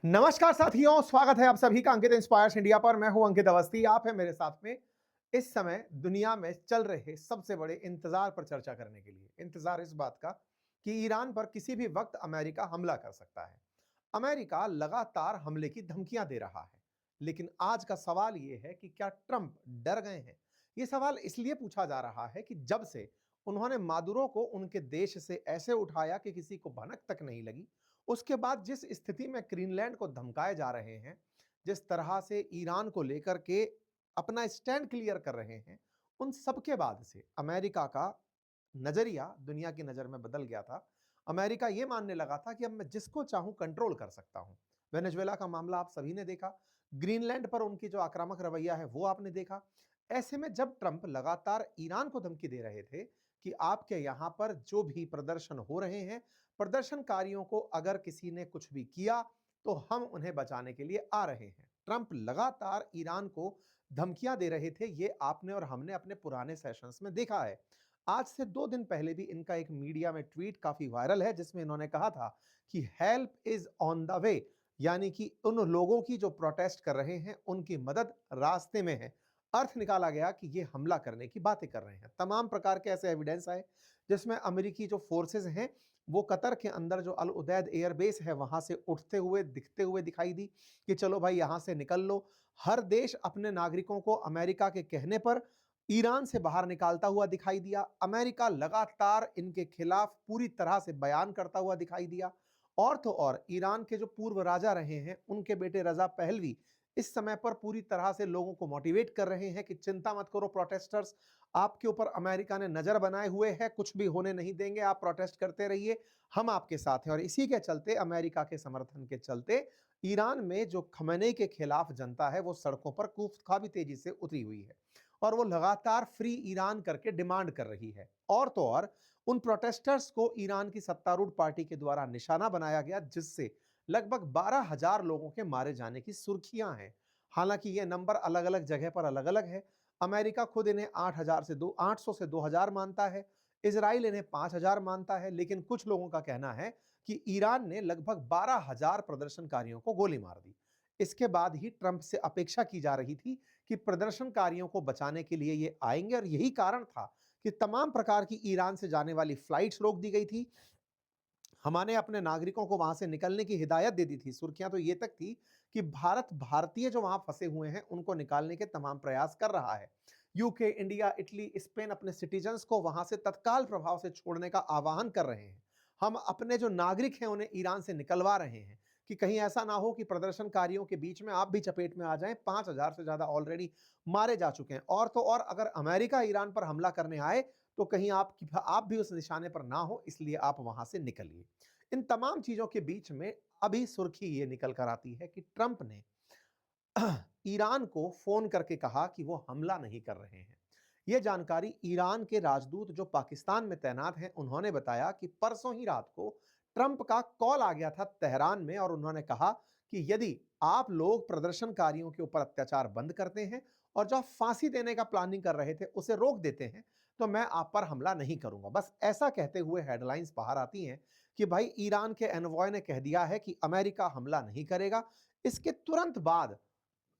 नमस्कार साथियों, स्वागत है आप सभी का अंकित इंस्पायर्स इंडिया पर। मैं हूं अंकित अवस्थी, आप हैं मेरे साथ में। इस समय दुनिया में चल रहे सबसे बड़े इंतजार पर चर्चा करने के लिए। इंतजार इस बात का कि ईरान पर किसी भी वक्त अमेरिका हमला कर सकता है। अमेरिका लगातार हमले की धमकियां दे रहा है, लेकिन आज का सवाल यह है कि क्या ट्रंप डर गए हैं। यह सवाल इसलिए पूछा जा रहा है कि जब से उन्होंने मादुरो को उनके देश से ऐसे उठाया कि किसी को भनक तक नहीं लगी, उसके बाद जिस स्थिति में ग्रीनलैंड को धमकाए जा रहे हैं, जिस तरह से ईरान को लेकर के अपना स्टैंड क्लियर कर रहे हैं, उन सबके बाद से अमेरिका का नजरिया दुनिया की नजर में बदल गया था। अमेरिका यह मानने लगा था कि अब मैं जिसको चाहूं कंट्रोल कर सकता हूं। वेनेजुएला का मामला आप सभी ने देखा, ग्रीनलैंड पर उनकी जो आक्रामक रवैया है वो आपने देखा। ऐसे में जब ट्रंप लगातार ईरान को धमकी दे रहे थे कि आपके यहां पर जो भी प्रदर्शन हो रहे हैं, प्रदर्शनकारियों को अगर किसी ने कुछ भी किया तो हम उन्हें बचाने के लिए आ रहे हैं, ट्रंप लगातार ईरान को धमकियां दे रहे थे। ये आपने और हमने अपने पुराने सेशंस में देखा है। आज से 2 दिन पहले भी इनका एक मीडिया में ट्वीट काफी वायरल है, जिसमें इन्होंने कहा था कि help is on the way, यानी कि उन लोगों की जो प्रोटेस्ट कर रहे हैं उनकी मदद रास्ते में है। अर्थ निकाला गया कि ये हमला करने की बातें कर रहे हैं। तमाम प्रकार के ऐसे एविडेंस आए, जिसमें अमेरिकी जो फोर्सेस हैं वो कतर के अंदर जो अल उदैद एयरबेस है वहां से उठते हुए दिखते हुए दिखाई दी कि चलो भाई यहां से निकल लो। हर देश अपने नागरिकों को अमेरिका के कहने पर ईरान से बाहर निकालता हुआ दिखाई दिया। अमेरिका लगातार इनके खिलाफ पूरी तरह से बयान करता हुआ दिखाई दिया। और तो और ईरान के जो पूर्व राजा रहे हैं उनके बेटे रजा पहलवी इस समय पर पूरी तरह से लोगों को मोटिवेट कर रहे हैं कि चिंता मत करो प्रोटेस्टर्स, आपके ऊपर अमेरिका ने नजर बनाए हुए है, कुछ भी होने नहीं देंगे, आप प्रोटेस्ट करते रहिए, हम आपके साथ हैं। और इसी के चलते, अमेरिका के समर्थन के चलते ईरान में जो खमेनेई के खिलाफ जनता है वो सड़कों पर काफी तेजी से उतरी हुई है और वो लगातार फ्री ईरान करके डिमांड कर रही है। और तो और उन प्रोटेस्टर्स को ईरान की सत्तारूढ़ पार्टी के द्वारा निशाना बनाया गया, जिससे लगभग 12,000 लोगों के मारे जाने की सुर्खियां हैं। हालांकि ये नंबर अलग अलग जगह पर अलग अलग है। अमेरिका खुद इन्हें 800 से 2,000 मानता है, इसराइल इन्हें 5,000 मानता है, लेकिन कुछ लोगों का कहना है कि ईरान ने लगभग 12,000 प्रदर्शनकारियों को गोली मार दी। इसके बाद ही ट्रंप से अपेक्षा की जा रही थी कि प्रदर्शनकारियों को बचाने के लिए ये आएंगे, और यही कारण था कि तमाम प्रकार की ईरान से जाने वाली फ्लाइट्स रोक दी गई थी। हमने अपने नागरिकों को वहां से निकलने की हिदायत दे दी थी। सुर्खियां तो ये तक थी कि भारतीय जो वहां फंसे हुए हैं उनको निकालने के तमाम प्रयास कर रहा है। यूके, इंडिया, इटली, स्पेन अपने सिटीजन्स को वहां से तत्काल प्रभाव से छोड़ने का आह्वान कर रहे हैं। हम अपने जो नागरिक हैं उन्हें ईरान से निकलवा रहे हैं कि कहीं ऐसा ना हो कि प्रदर्शनकारियों के बीच में आप भी चपेट में आ जाएं। 5,000 से ज्यादा ऑलरेडी मारे जा चुके हैं। और तो और अगर अमेरिका ईरान पर हमला करने आए तो कहीं आप भी उस निशाने पर ना हो, इसलिए आप वहां से निकलिए। इन तमाम चीजों के बीच में अभी सुर्खी ये निकल कर आती है कि ट्रंप ने ईरान को फोन करके कहा कि वो हमला नहीं कर रहे हैं। यह जानकारी ईरान के राजदूत जो पाकिस्तान में तैनात हैं उन्होंने बताया कि परसों ही रात को ट्रंप का कॉल आ गया था तेहरान में, और उन्होंने कहा कि यदि आप लोग प्रदर्शनकारियों के ऊपर अत्याचार बंद करते हैं और जो फांसी देने का प्लानिंग कर रहे थे उसे रोक देते हैं तो मैं आप पर हमला नहीं करूंगा। बस ऐसा कहते हुए हेडलाइंस बाहर आती हैं कि भाई ईरान के एनवॉय ने कह दिया है कि अमेरिका हमला नहीं करेगा। इसके तुरंत बाद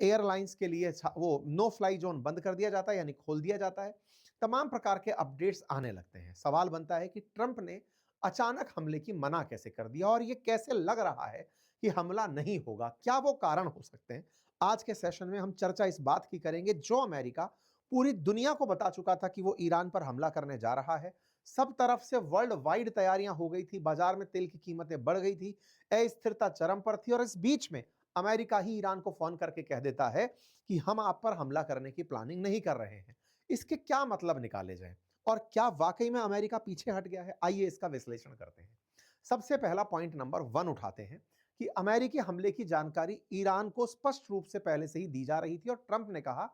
एयरलाइंस के लिए वो नो फ्लाई जोन बंद कर दिया जाता है, यानी खोल दिया जाता है। तमाम प्रकार के अपडेट्स आने लगते हैं। सवाल बनता है कि ट्रंप ने अचानक हमले की मना कैसे कर दिया, और ये कैसे लग रहा है कि हमला नहीं होगा, क्या वो कारण हो सकते हैं। आज के सेशन में हम चर्चा इस बात की करेंगे। जो अमेरिका पूरी दुनिया को बता चुका था कि वो ईरान पर हमला करने जा रहा है, सब तरफ से वर्ल्ड वाइड तैयारियां हो गई थी, बाजार में तेल की कीमतें बढ़ गई थी, अस्थिरता चरम पर थी, और इस बीच में अमेरिका ही ईरान को फोन करके कह देता है कि हम आप पर हमला करने की प्लानिंग नहीं कर रहे हैं। इसके क्या मतलब निकाले जाएं, और क्या वाकई में अमेरिका पीछे हट गया है? आइए इसका विश्लेषण करते हैं। सबसे पहला पॉइंट नंबर 1 उठाते हैं कि अमेरिकी हमले की जानकारी ईरान को स्पष्ट रूप से पहले से ही दी जा रही थी, और ट्रंप ने कहा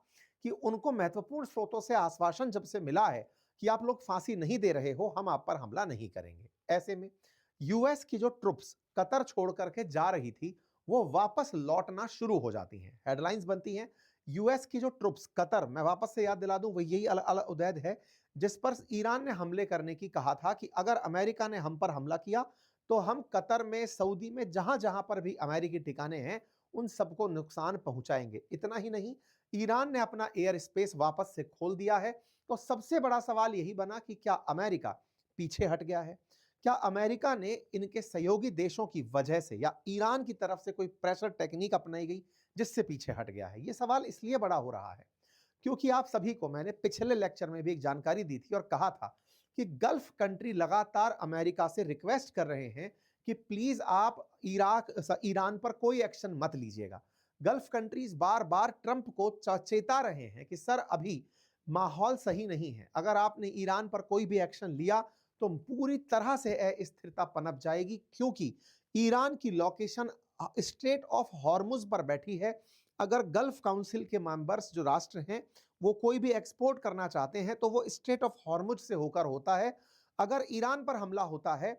कि उनको महत्वपूर्ण स्रोतों से आश्वासन जब से मिला है कि आप लोग फांसी नहीं दे रहे हो, हम आप पर हमला नहीं करेंगे। ऐसे में यूएस की जो ट्रुप्स कतर छोड़ करके जा रही थी वो वापस लौटना शुरू हो जाती हैं। हेडलाइंस बनती हैं, यूएस की जो ट्रुप्स कतर, मैं वापस से याद दिला दूं, वो यही अल अल उदैद है जिस पर ईरान ने हमले करने की कहा था कि अगर अमेरिका ने हम पर हमला किया तो हम कतर में, सऊदी में, जहां-जहां पर भी अमेरिकी ठिकाने हैं, उन सबको नुकसान पहुंचाएंगे। इतना ही नहीं, ईरान ने अपना एयर स्पेस वापस से खोल दिया है। तो सबसे बड़ा सवाल यही बना कि क्या अमेरिका पीछे हट गया है? क्या अमेरिका ने इनके सहयोगी देशों की वजह से या ईरान की तरफ से कोई प्रेशर टेक्निक अपनाई गई जिससे पीछे हट गया है? ये सवाल इसलिए बड़ा हो रहा है क्योंकि आप सभी को मैंने पिछले लेक्चर में भी एक जानकारी दी थी और कहा था कि गल्फ कंट्री लगातार अमेरिका से रिक्वेस्ट कर रहे हैं कि प्लीज आप ईरान पर कोई एक्शन मत लीजिएगा। गल्फ कंट्रीज बार बार ट्रंप को चेता रहे हैं कि सर अभी माहौल सही नहीं है, अगर आपने ईरान पर कोई भी एक्शन लिया तो पूरी तरह से अस्थिरता पनप जाएगी, क्योंकि ईरान की लोकेशन स्ट्रेट ऑफ हॉर्मुज पर बैठी है। अगर गल्फ काउंसिल के मेंबर्स जो राष्ट्र हैं वो कोई भी एक्सपोर्ट करना चाहते हैं तो वो स्ट्रेट ऑफ हॉर्मुज से होकर होता है। अगर ईरान पर हमला होता है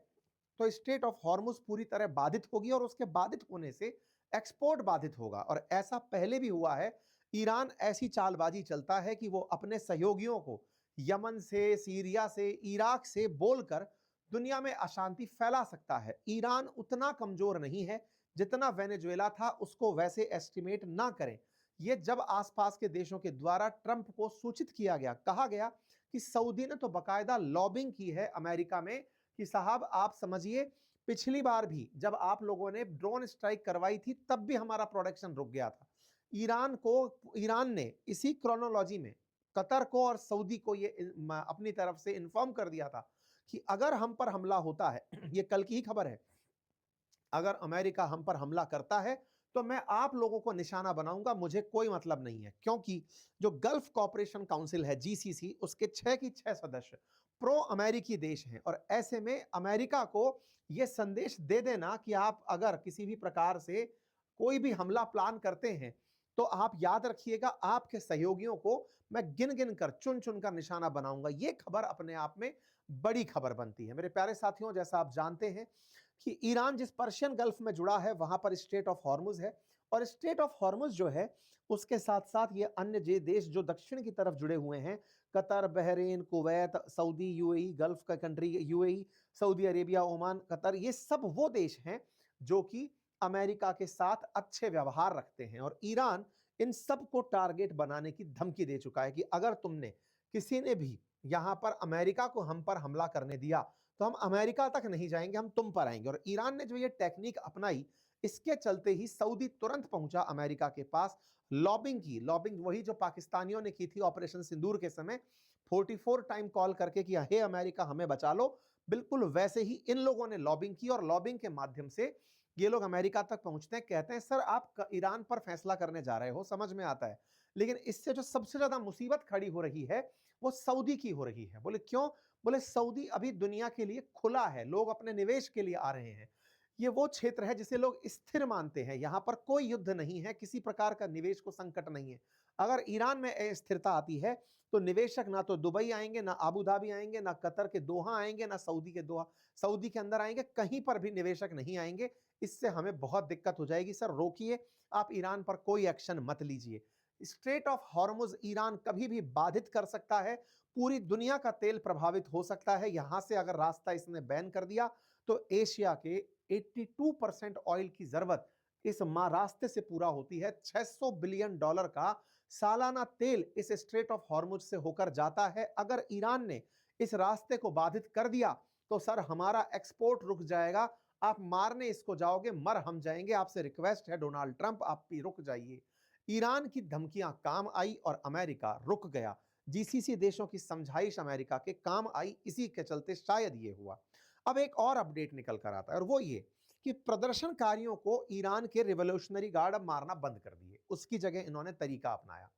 तो स्ट्रेट ऑफ हॉर्मुज पूरी तरह बाधित होगी और उसके बाधित होने से एक्सपोर्ट बाधित होगा। और ऐसा पहले भी हुआ है। ईरान ऐसी चालबाजी चलता है कि वो अपने सहयोगियों को यमन से, सीरिया से, इराक से बोलकर दुनिया में अशांति फैला सकता है। ईरान उतना कमजोर नहीं है जितना वेनेजुएला था, उसको वैसे एस्टिमेट ना करें। ये जब आसपास के देशों के द्वारा ट्रंप को सूचित किया गया, कहा गया कि सऊदी ने तो बकायदा लॉबिंग की है अमेरिका में कि साहब आप समझिए, पिछली बार भी जब आप लोगों ने ड्रोन स्ट्राइक करवाई थी तब भी हमारा प्रोडक्शन रुक गया था। ईरान ने इसी क्रोनोलॉजी में कतर को और सऊदी को ये अपनी तरफ से इन्फॉर्म कर दिया था कि अगर हम पर हमला होता है, ये कल की ही खबर है, अगर अमेरिका हम पर हमला करता है तो मैं आप लोगों को निशाना बनाऊंगा, मुझे कोई मतलब नहीं है। क्योंकि जो गल्फ कॉपरेशन काउंसिल है जीसीसी, उसके 6 की 6 सदस्य प्रो अमेरिकी देश हैं और ऐसे में अमेरिका को यह संदेश दे देना कि आप अगर किसी भी प्रकार से कोई भी हमला प्लान करते हैं तो आप याद रखिएगा आपके सहयोगियों को मैं गिन गिन कर, चुन चुन कर निशाना बनाऊंगा। यह खबर अपने आप में बड़ी खबर बनती है। मेरे प्यारे साथियों, जैसा आप जानते हैं कि ईरान जिस पर्शियन गल्फ में जुड़ा है वहां पर स्ट्रेट ऑफ हॉर्मुज है और स्ट्रेट ऑफ हॉर्मुज जो है उसके साथ साथ ये अन्य जे देश जो दक्षिण की तरफ जुड़े हुए हैं, Qatar, Bahrain, Kuwait, Saudi, UAE, Gulf का country UAE, Saudi Arabia, Oman, Qatar, ये सब वो देश हैं जो कि अमेरिका के साथ अच्छे व्यवहार रखते हैं। और ईरान इन सब को टारगेट बनाने की धमकी दे चुका है कि अगर तुमने किसी ने भी यहां पर अमेरिका को हम पर हमला करने दिया तो हम अमेरिका तक नहीं जाएंगे, हम तुम पर आएंगे। और ईरान ने जो ये टेक्निक अपनाई, इसके चलते ही सऊदी तुरंत पहुंचा अमेरिका के पास, लॉबिंग की। लॉबिंग वही जो पाकिस्तानियों ने की थी ऑपरेशन सिंदूर के समय, 44 टाइम कॉल करके कि हे अमेरिका हमें बचा लो, बिल्कुल वैसे ही इन लोगों ने लॉबिंग की और लॉबिंग के माध्यम से ये लोग अमेरिका तक पहुंचते हैं। कहते हैं सर आप ईरान पर फैसला करने जा रहे हो, समझ में आता है, लेकिन इससे जो सबसे ज्यादा मुसीबत खड़ी हो रही है वो सऊदी की हो रही है। बोले क्यों? बोले सऊदी अभी दुनिया के लिए खुला है, लोग अपने निवेश के लिए आ रहे हैं। ये वो क्षेत्र है जिसे लोग स्थिर मानते हैं, यहां पर कोई युद्ध नहीं है, किसी प्रकार का निवेश को संकट नहीं है। अगर ईरान में अस्थिरता आती है तो निवेशक ना तो दुबई आएंगे, ना अबू धाबी आएंगे, ना कतर के दोहा आएंगे, ना सऊदी के दोहा, सऊदी के अंदर आएंगे, कहीं पर भी निवेशक नहीं आएंगे। इससे हमें बहुत दिक्कत हो जाएगी। सर रोकिए, आप ईरान पर कोई एक्शन मत लीजिए। स्ट्रेट ऑफ हॉर्मुज ईरान कभी भी बाधित कर सकता है, पूरी दुनिया का तेल प्रभावित हो सकता है। यहां से अगर रास्ता इसने बैन कर दिया तो एशिया के 82% ऑयल की जरूरत इस रास्ते से पूरा होती है। $600 बिलियन का सालाना तेल इस स्ट्रेट ऑफ हॉर्मुज से होकर जाता है। अगर ईरान ने इस रास्ते को बाधित कर दिया तो सर हमारा एक्सपोर्ट रुक जाएगा। आप मारने इसको जाओगे, मर हम जाएंगे। आपसे रिक्वेस्ट है डोनाल्ड ट्रंप, आप भी रुक जाइए। ईरान की धमकियां काम आई और अमेरिका रुक गया। जीसीसी देशों की समझाइश अमेरिका के काम आई, इसी के चलते शायद ये हुआ। अब एक और अपडेट निकल कर आता है और वो ये कि प्रदर्शनकारियों को ईरान के रिवोल्यूशनरी गार्ड अब मारना बंद कर दिए, उसकी जगह इन्होंने तरीका अपनाया।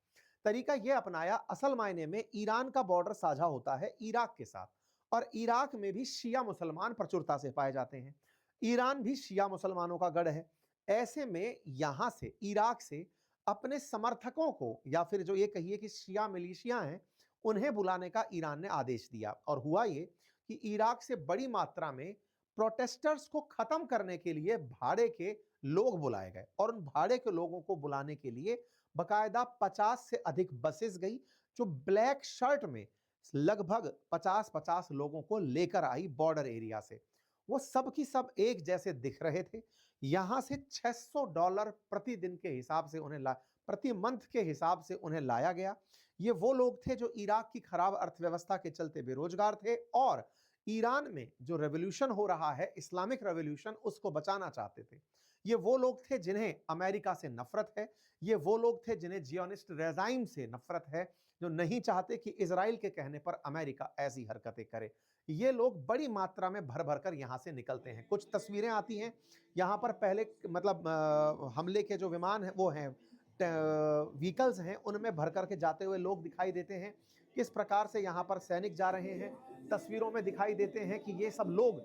तरीका यह अपनाया, असल मायने में ईरान का बॉर्डर साझा होता है इराक के साथ और इराक में भी शिया मुसलमान प्रचुरता से पाए जाते हैं। ईरान भी शिया मुसलमानों का गढ़ है। ऐसे में यहां से, इराक से अपने समर्थकों को या फिर जो ये कहिए कि शिया मिलिशिया हैं, उन्हें बुलाने का ईरान ने आदेश दिया। और हुआ ये कि इराक से बड़ी मात्रा में प्रोटेस्टर्स को खत्म करने के लिए भाड़े के लोग बुलाए गए और उन भाड़े के लोगों को बुलाने के लिए बकायदा 50 से अधिक बसेस गई, जो ब्लैक शर्ट में लगभग 50-50 लोगों को लेकर आई बॉर्डर एरिया से। वो सब की सब एक जैसे दिख रहे थे। यहां से $600 प्रतिदिन के हिसाब से उन्हें प्रति मंथ के हिसाब से उन्हें लाया गया। ये वो लोग थे जो इराक की खराब अर्थव्यवस्था के चलते बेरोजगार थे और ईरान में जो रेवोल्यूशन हो रहा है, इस्लामिक रेवोल्यूशन, उसको बचाना चाहते थे। ये वो लोग थे जिन्हें अमेरिका से नफरत है। ये वो लोग थे जिन्हें जियोनिस्ट रेजाइम से नफरत है, जो नहीं चाहते कि इजराइल के कहने पर अमेरिका ऐसी हरकतें करे। ये लोग बड़ी मात्रा में भर भर कर यहां से निकलते हैं। कुछ तस्वीरें आती हैं यहां पर, पहले मतलब हमले के जो विमान है वो हैं, व्हीकल्स हैं, उनमें भर करके जाते हुए लोग दिखाई देते हैं। किस प्रकार से यहां पर सैनिक जा रहे हैं, तस्वीरों में दिखाई देते हैं कि ये सब लोग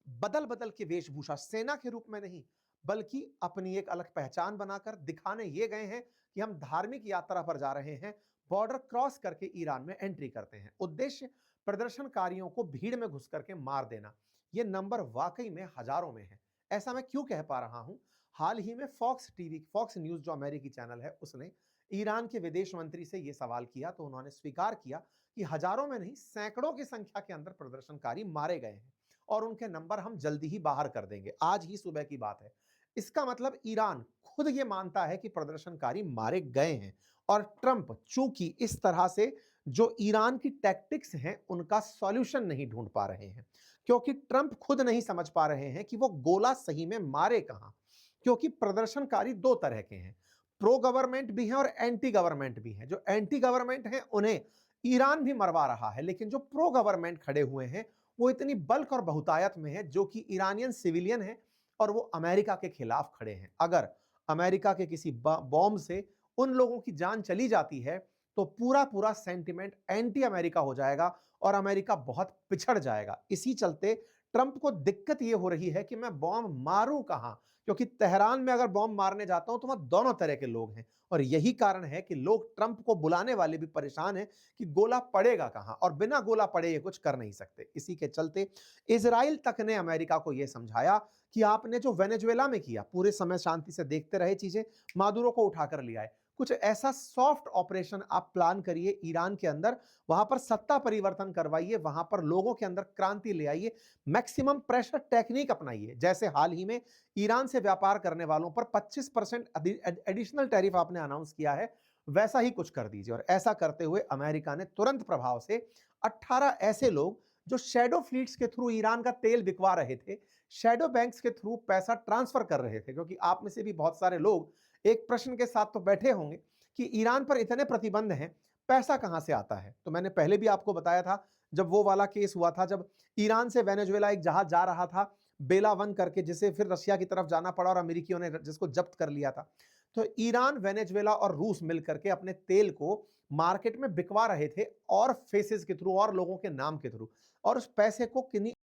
बदल बदल के वेशभूषा, सेना के रूप में नहीं बल्कि अपनी एक अलग पहचान बनाकर दिखाने ये गए हैं कि हम धार्मिक यात्रा पर जा रहे हैं। बॉर्डर क्रॉस करके ईरान में एंट्री करते हैं। उद्देश्य प्रदर्शनकारियों को भीड़ में घुस करके मार देना। ये नंबर वाकई में हजारों में है। ऐसा मैं क्यों कह पा रहा हूं? हाल ही में फॉक्स न्यूज जो अमेरिकी चैनल है, उसने ईरान के विदेश मंत्री से यह सवाल किया तो उन्होंने स्वीकार किया कि हजारों में नहीं, सैकड़ों की संख्या के अंदर प्रदर्शनकारी मारे गए हैं और उनके नंबर हम जल्दी ही बाहर कर देंगे। आज ही सुबह की बात है। इसका मतलब ईरान खुद ये मानता है कि प्रदर्शनकारी मारे गए हैं और ट्रंप चूंकि इस तरह से जो ईरान की टैक्टिक्स हैं उनका सॉल्यूशन नहीं ढूंढ पा रहे हैं, क्योंकि ट्रंप खुद नहीं समझ पा रहे हैं कि वो गोला सही में मारे कहां। क्योंकि प्रदर्शनकारी दो तरह के हैं, प्रो गवर्नमेंट भी हैं और एंटी गवर्नमेंट भी हैं। जो एंटी गवर्नमेंट हैं उन्हें ईरान भी मरवा रहा है, लेकिन जो प्रो गवर्नमेंट खड़े हुए हैं वो इतनी बल्क और बहुतायत में है, जो कि ईरानियन सिविलियन है और वो अमेरिका के खिलाफ खड़े हैं। अगर अमेरिका के किसी बॉम्ब से उन लोगों की जान चली जाती है तो पूरा पूरा सेंटिमेंट एंटी अमेरिका हो जाएगा और अमेरिका बहुत पिछड़ जाएगा। इसी चलते ट्रंप को दिक्कत यह हो रही है कि मैं बॉम्ब मारूं कहां, क्योंकि तेहरान में अगर बॉम्ब मारने जाता हूं तो वहां दोनों तरह के लोग हैं और यही कारण है कि लोग ट्रंप को बुलाने वाले भी परेशान हैं कि गोला पड़ेगा कहां, और बिना गोला पड़े ये कुछ कर नहीं सकते। इसी के चलते इजराइल तक ने अमेरिका को यह समझाया कि आपने जो वेनेजुएला में किया, पूरे समय शांति से देखते रहे चीजें, मादुरो को उठाकर ले आए, कुछ ऐसा सॉफ्ट ऑपरेशन आप प्लान करिए ईरान के अंदर, वहां पर सत्ता परिवर्तन करवाइए, वहां पर लोगों के अंदर क्रांति ले आइए, मैक्सिमम प्रेशर टेक्निक अपनाइए। जैसे हाल ही में ईरान से व्यापार करने वालों पर 25% एडिशनल टैरिफ आपने अनाउंस किया है, वैसा ही कुछ कर दीजिए। और ऐसा करते हुए अमेरिका ने तुरंत प्रभाव से 18 ऐसे लोग जो शैडो फ्लीट्स के थ्रू ईरान का तेल बिकवा रहे थे, शैडो बैंक्स के थ्रू पैसा ट्रांसफर कर रहे थे, क्योंकि आप में से भी बहुत सारे लोग एक प्रश्न के साथ तो बैठे होंगे कि ईरान पर इतने प्रतिबंध हैं, पैसा कहां से आता है। तो मैंने पहले भी आपको बताया था, जब वो वाला केस हुआ था, जब ईरान से वेनेजुएला एक जहाज जा रहा था बेला वन करके, जिसे फिर रशिया की तरफ जाना पड़ा और अमेरिकियों ने जिसको जब्त कर लिया था, तो ईरान, वेनेजुएला और रूस मिलकर के अपने तेल को मार्केट में बिकवा रहे थे और फेसेस के थ्रू और लोगों के नाम के थ्रू, और उस पैसे को किन्हीं